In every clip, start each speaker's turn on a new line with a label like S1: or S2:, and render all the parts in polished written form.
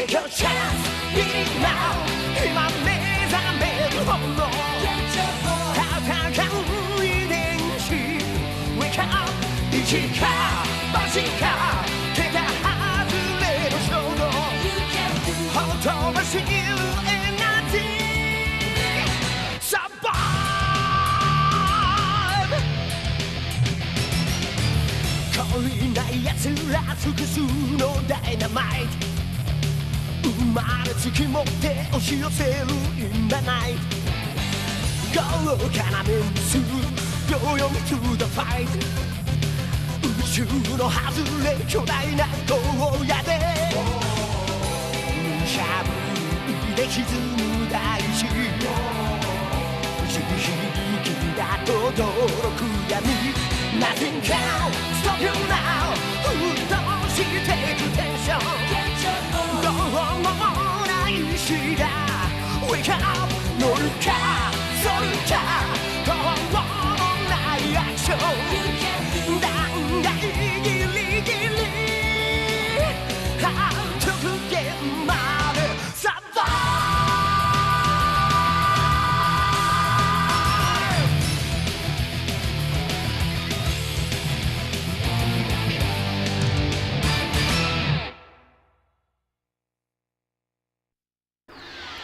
S1: Take your chance, beat it now 今目覚めるほど戦う遺伝子 Wake up 一か八か手が外れる衝動ほとばしるエナジー Survive 懲りない奴ら尽くすのダイナマイト生まれつき持って押し寄せる In the night 豪華なメンツ秒読み to the fight 宇宙の外れ巨大な荒野でしゃぶりで歪む大地地響が轟く闇 Nothing can stop you now 沸騰してくテンションどうもない日が Wake up 乗るかそるかどうもないアクション断崖ギリギリ極限までサバ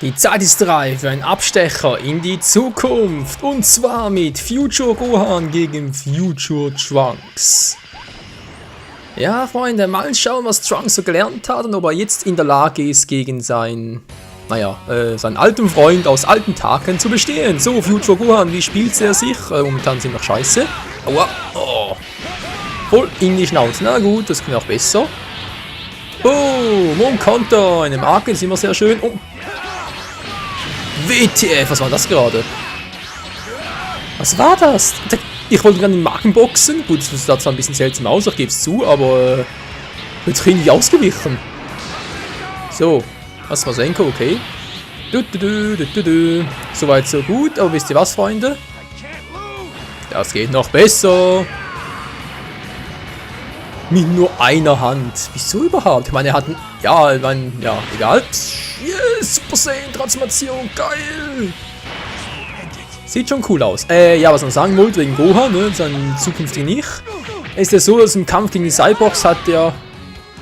S2: Die Zeit ist reif für einen Abstecher in die Zukunft. Und zwar mit Future Gohan gegen Future Trunks. Ja, Freunde, mal schauen, was Trunks so gelernt hat und ob er jetzt in der Lage ist, gegen seinen alten Freund aus alten Tagen zu bestehen. So, Future Gohan, wie spielt er sich? Momentan sind noch scheiße. Aua, oh. Voll in die Schnauze. Na gut, das kann auch besser. Boom, und Konter. Eine Marke ist immer sehr schön. Oh. WTF, was war das gerade? Was war das? Ich wollte gerade den Marken boxen. Gut, das sah zwar ein bisschen seltsam aus, ich gebe es zu, aber jetzt irgendwie ausgewichen. So, das war Senko, okay. Soweit so gut, aber wisst ihr was, Freunde? Das geht noch besser. Mit nur einer Hand. Wieso überhaupt? Ich meine, er hat einen... Ja, egal. Yes, Super Saiyan Transformation, geil! Sieht schon cool aus. Ja, was man sagen wollte, wegen Gohan, ne, seinen zukünftigen Ich. Ist ja so, dass im Kampf gegen die Cyborgs hat der...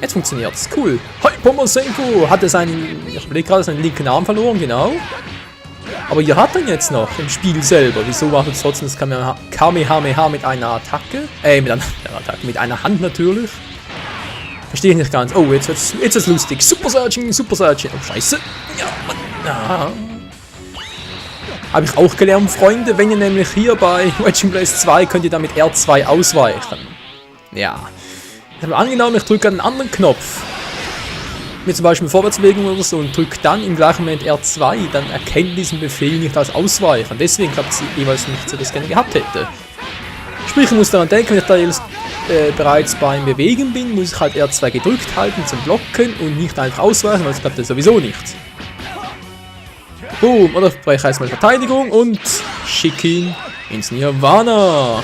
S2: Jetzt funktioniert's, cool. Hyper Senku hat er seinen... Ich überlege gerade, seinen linken Arm verloren, genau. Aber ihr hat ihn jetzt noch im Spiel selber. Wieso macht er trotzdem das Kamehameha mit einer Attacke? Mit einer Hand natürlich. Verstehe ich nicht ganz. Oh, jetzt wird's lustig. Super Saiyan, Super Saiyan. Oh, scheiße. Ja, Mann. Ja. Habe ich auch gelernt, Freunde. Wenn ihr nämlich hier bei Wedging Blaze 2 könnt ihr damit R2 ausweichen. Ja. Ich habe angenommen, ich drücke einen anderen Knopf. Mit zum Beispiel Vorwärtsbewegung oder so und drücke dann im gleichen Moment R2, dann erkennt diesen Befehl nicht als Ausweichen. Deswegen klappt es jeweils nicht, so dass ich gerne gehabt hätte. Sprich, ich muss daran denken, wenn ich da jetzt bereits beim Bewegen bin, muss ich halt R2 gedrückt halten zum Blocken und nicht einfach ausweichen, weil es klappt ja sowieso nicht. Boom, oder ich breche erstmal Verteidigung und schicke ihn ins Nirvana.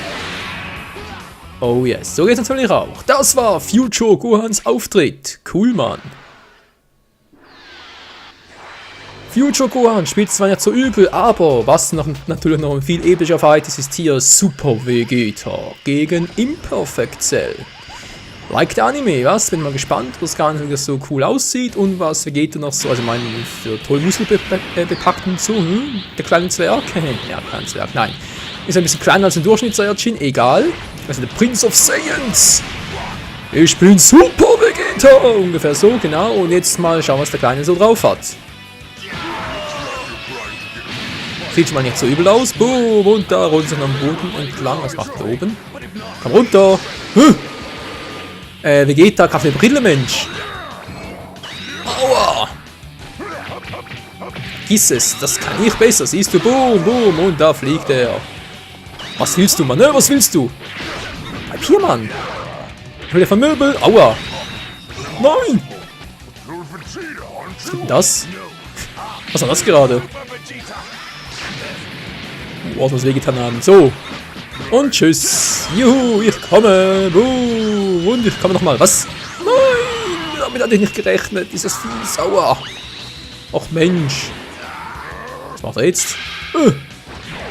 S2: Oh yes, so geht's natürlich auch. Das war Future Gohans Auftritt. Cool, Mann. Future Gohan spielt zwar nicht so übel, aber was natürlich noch ein viel epischer Fight ist hier Super Vegeta gegen Imperfect Cell. Like der Anime, was? Bin mal gespannt, was gar nicht so cool aussieht und was Vegeta noch so, also meinen für toll Muskelbepackt und so, der kleine Zwerg? Ja, kein Zwerg, nein. Ist ein bisschen kleiner als ein Durchschnittssaiyajin, egal. Also der Prince of Saiyans. Ich bin Super Vegeta, ungefähr so, genau. Und jetzt mal schauen, was der Kleine so drauf hat. Sieht schon mal nicht so übel aus. Boom, und da rollt sich am Boden entlang. Was macht er oben? Komm runter. Vegeta, kauf eine Brille, Mensch. Aua. Giss es, das kann ich besser. Siehst du, boom, boom, und da fliegt er. Was willst du, Mann? Was willst du? Bleib hier, Mann. Ich will dir vermöbeln. Aua. Nein. Was ist denn das? Was war das gerade? Oh, was wehgetan haben. So. Und tschüss. Juhu, ich komme. Boom. Und ich komme nochmal. Was? Nein. damit hatte ich nicht gerechnet. Dieses Vieh, sauer. Ach Mensch. Was macht er jetzt?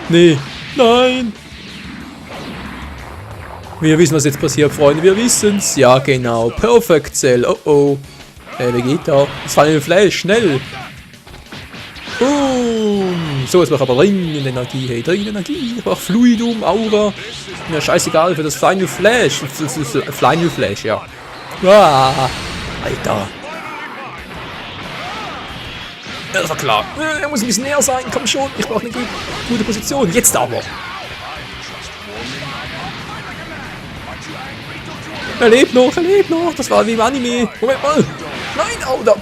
S2: Nee. Nein. Wir wissen, was jetzt passiert, Freunde. Wir wissen's. Ja, genau. Perfect Cell. Oh oh. Vegeta. Jetzt fallen wir Flash. Schnell. Boom. So, jetzt brauche ich aber dringend Energie. Hey, dringend Energie. Ich brauche Fluidum, Aura. Mir scheißegal für das Final Flash. Final Flash, ja. Ah, Alter. Ja, das war klar. Er muss ein bisschen näher sein. Komm schon. Ich brauche eine gute Position. Jetzt aber. Er lebt noch, er lebt noch. Das war wie im Anime. Moment mal. Nein, au, da.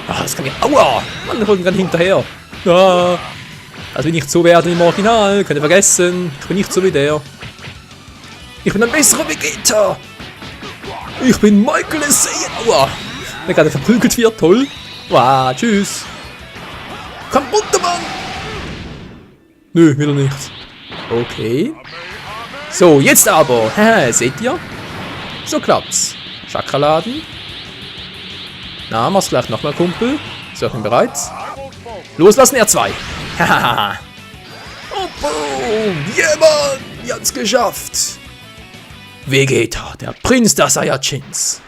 S2: Ah, das kann ich. Aua. Mann, ich wollte gerade hinterher. Ah. Also will nicht so werden im Original. Könnt ihr vergessen. Ich bin nicht so wie der. Ich bin ein besserer Vegeta. Ich bin Michael Saiyan. Aua. Der gerade verprügelt wird. Toll. Wow, tschüss. Komm runter, Mann. Nö, will er nicht. Okay. So, jetzt aber. Haha, seht ihr? So klappt's. Chakraladen. Na, mach's gleich nochmal, Kumpel. So, ich bin bereit. Loslassen, R2. Hahaha. Oh, boom. Yeah, Mann. Wir haben's geschafft. Vegeta, der Prinz der Saiyajins.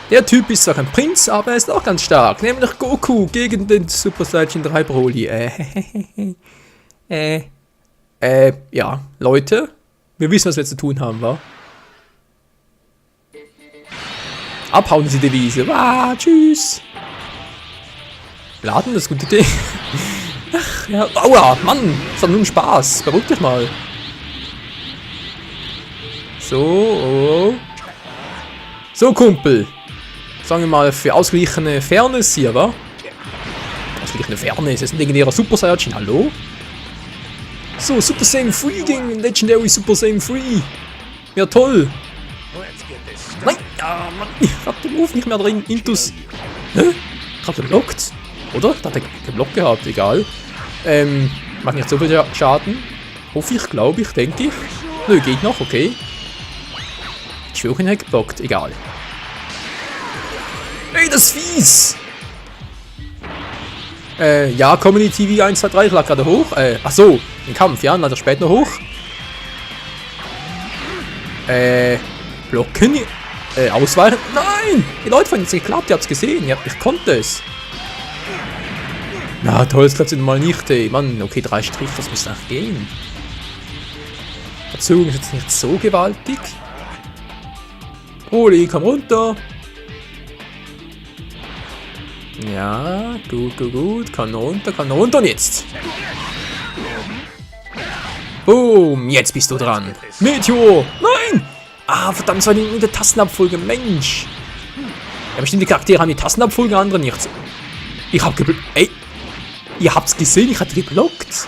S2: Der Typ ist zwar kein Prinz, aber er ist auch ganz stark. Nämlich Goku gegen den Super Saiyan 3 Broly. Ja, Leute. Wir wissen, was wir jetzt zu tun haben, wa? Abhauen ist die Devise. Ah, tschüss. Laden, das ist eine gute Idee. Ach, ja. Aua, Mann. Das war nur ein Spaß. Beruhig dich mal. So, oh. So, Kumpel. Sagen wir mal, für ausgeglichene Fairness hier, wa? Ausgeglichene Fairness. Das ist ein legendärer Super Saiyajin. Hallo? So, Super Saiyan 3 gegen Legendary Super Saiyan 3. Ja, toll. Nein, ja, Mann. Ich hab den Move nicht mehr drin. Intus. Hä? Ich hab geblockt. Oder? Ich dachte, ich geblockt gehabt. Egal. Macht nicht so viel Schaden. Hoffe ich, glaube ich, denke ich. Nö, geht noch, okay. Ich schwöre, ihn hat geblockt. Egal. Ey, das ist fies! Ja, Community TV 1, 2, 3, ich lag gerade hoch. Ach so, den Kampf, ja, dann später noch hoch. Blocken. Ausweichen. Nein! Die Leute haben jetzt geklappt, ihr habt's gesehen. Ich konnte es. Na toll, das klappt mal nicht, ey. Mann, okay, 3 Strich, das muss nach gehen. Verzögerung ist jetzt nicht so gewaltig. Broly, komm runter. Ja, gut, gut, gut. Kann runter und jetzt. Boom, jetzt bist du dran. Meteor, nein! Ah, verdammt, das war die Tastenabfolge, Mensch. Ja, bestimmt die Charaktere haben die Tastenabfolge, andere nicht. Ich hab geblockt. Ey, ihr habt's gesehen, ich hatte geblockt.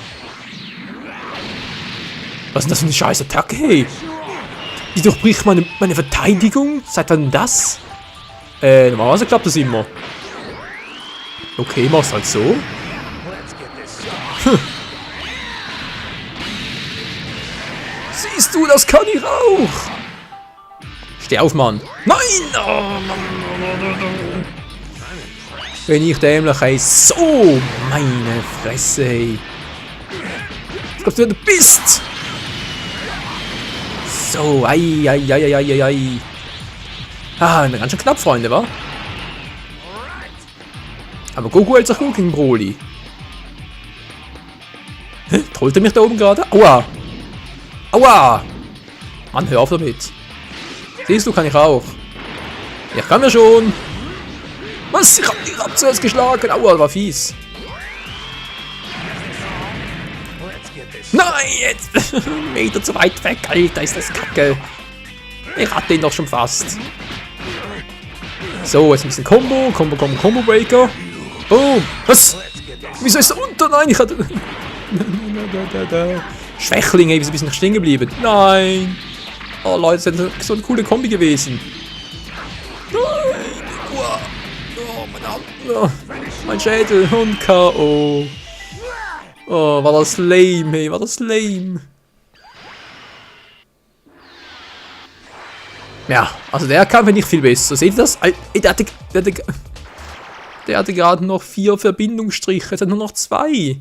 S2: Was ist denn das für eine scheiß Attacke, hey? Die durchbricht meine Verteidigung? Seit wann das? Normalerweise klappt das immer. Okay, mach's halt so. Hm. Siehst du, das kann ich auch. Steh auf, Mann. Nein! Oh, Mann. Wenn ich dämlich, ey. So, meine Fresse, ey. Ich glaub, wer du bist. So, ei. Ah, ganz schön knapp, Freunde, wa? Aber Goku hält sich gut gegen Broly. Hä? Trollt er mich da oben gerade? Aua! Aua! Mann, hör auf damit. Siehst du, kann ich auch. Ich kann mir schon. Was? Ich hab zuerst geschlagen. Aua, war fies. Nein, jetzt! Meter zu weit weg, Alter, ist das kacke. Ich hatte ihn doch schon fast. So, jetzt ein bisschen Combo Breaker. Boom! Was? Wieso ist er unter? Nein, ich hatte... Schwächlinge, wieso bist du nicht stehen geblieben? Nein! Oh Leute, das ist so eine coole Kombi gewesen. Nein! Oh, meine Hand. Oh, mein Schädel und K.O. Oh, war das lame, hey, war das lame. Ja, also der Kampf finde ich viel besser. Seht ihr das? Der hatte gerade noch 4 Verbindungsstriche, jetzt hat nur noch 2.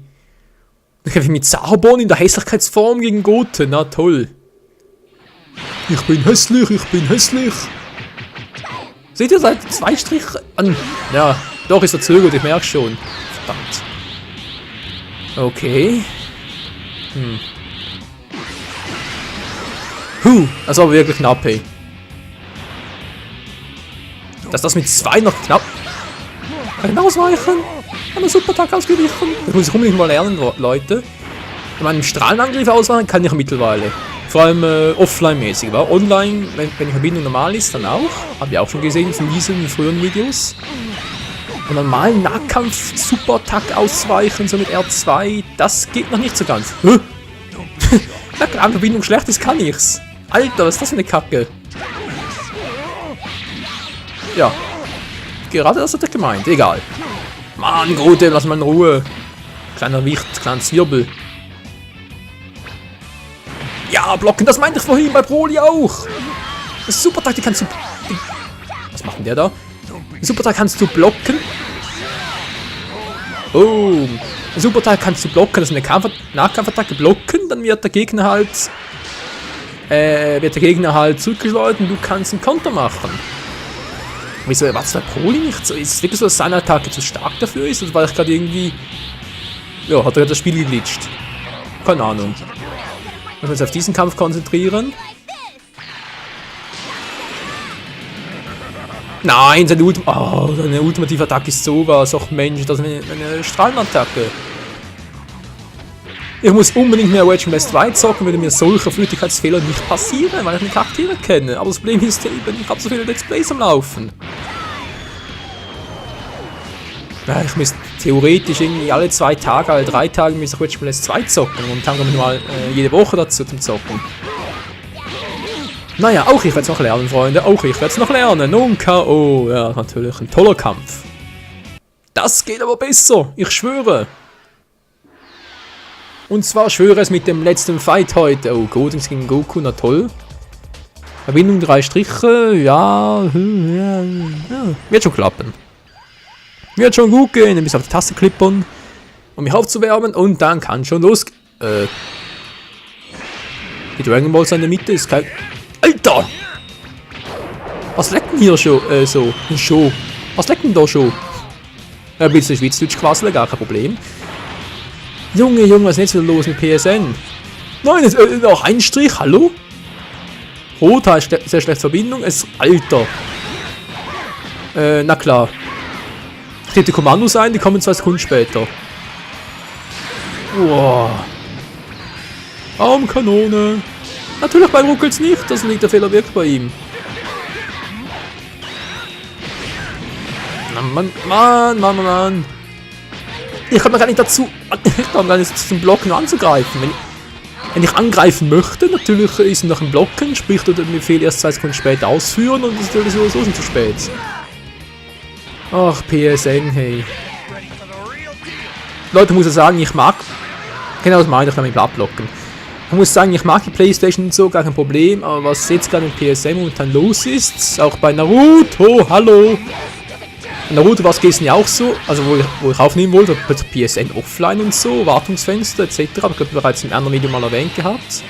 S2: Dann kämpfe ich mit Zarbon in der Hässlichkeitsform gegen Goten, na toll. Ich bin hässlich, ich bin hässlich. Seht ihr, seit 2 Striche an. Ja, doch ist verzögert, ich merke schon. Verdammt. Okay. Das war wirklich knapp, hey. Dass das mit 2 noch knapp. Kann ich ausweichen? Kann der Superattack ausgewichen? Das muss ich unbedingt mal lernen, Leute. Wenn man einen Strahlenangriff ausweichen kann ich mittlerweile. Vor allem offline-mäßig. Aber online, wenn die Verbindung normal ist, dann auch. Habe ich auch schon gesehen von diesen früheren Videos. Und normalen Nahkampf-Superattack ausweichen, so mit R2, das geht noch nicht so ganz. Na klar, wenn Verbindung schlecht ist, kann ich's. Alter, was ist das für eine Kacke? Ja. Gerade das hat er gemeint. Egal. Mann, Grote, lass mal in Ruhe. Kleiner Wicht, kleiner Zwirbel. Ja, blocken, das meinte ich vorhin bei Broly auch. Das ist Superattack, die kannst du... Was macht denn der da? Den Superattack kannst du blocken. Oh. Den Superattack kannst du blocken, das ist eine Nahkampfattacke blocken, dann wird der Gegner halt... zurückgeschleudert und du kannst einen Konter machen. Wieso erwartet der Broly nicht so? Ist es wirklich so, dass seine Attacke zu stark dafür ist? Oder war ich gerade irgendwie... Ja, hat er das Spiel geglitscht? Keine Ahnung. Müssen wir uns auf diesen Kampf konzentrieren? Nein, seine ultimative Attacke ist sowas. Och Mensch, das ist eine Strahlenattacke. Ich muss unbedingt mehr Wedge Blast 2 zocken, würde mir solche Flüchtigkeitsfehler nicht passieren, weil ich die Charaktere kenne. Aber das Problem ist eben, ich habe so viele Let's Plays am Laufen. Ja, ich müsste theoretisch irgendwie alle 2 Tage, alle 3 Tage müsste ich Wedge Blast 2 zocken und dann komme ich mal jede Woche dazu zum Zocken. Naja, auch ich werde es noch lernen, Freunde. Auch ich werde es noch lernen. Nun K.O. Ja, natürlich ein toller Kampf. Das geht aber besser, ich schwöre. Und zwar schwöre es mit dem letzten Fight heute. Oh, Goten gegen Goku, na toll. Verbindung 3 Striche, ja. Wird schon klappen. Wird schon gut gehen, ein bisschen auf die Taste klippern, um mich aufzuwärmen und dann kann schon losgehen. Die Dragon Balls in der Mitte ist kein... Alter! Was leckt denn hier schon, so? Was leckt denn da schon? Ein bisschen Schweizdeutsch quasseln, gar kein Problem. Junge, was ist jetzt wieder los mit PSN? Nein, noch ein Strich, hallo? Rot heißt sehr schlechte Verbindung, Alter. Na klar. Ich gebe die Kommandos ein, die kommen 2 Sekunden später. Wow. Armkanone. Natürlich bei ruckelt's nicht, das liegt der Fehler wirklich bei ihm. Mann. Ich komme gar nicht dazu, zum Blocken anzugreifen. Wenn ich angreifen möchte, natürlich ist nach dem Blocken, sprich der Befehl erst 2 Sekunden später ausführen und das ist natürlich sowieso schon zu spät. Ach, PSN, hey. Leute, muss ich sagen, ich mag... Genau, das meine ich, kann mich abblocken. Ich muss sagen, ich mag die Playstation und so, gar kein Problem, aber was jetzt gerade mit PSN momentan los ist, auch bei Naruto, hallo! Bei Naruto war es gestern ja auch so, also wo ich aufnehmen wollte, bei PSN offline und so, Wartungsfenster etc., aber ich habe bereits im anderen Video mal erwähnt gehabt.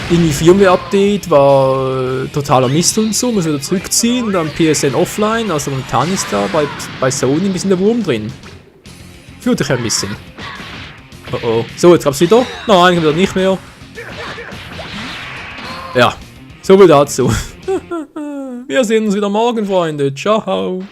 S2: Irgendwie Firmware-Update war totaler Mist und so, muss wieder zurückziehen, dann PSN offline, also momentan ist da bei Sony ein bisschen der Wurm drin. Fühlt dich ein bisschen. Oh. So, jetzt gab's wieder. Nein, wieder nicht mehr. Ja, so viel dazu. Wir sehen uns wieder morgen, Freunde. Ciao.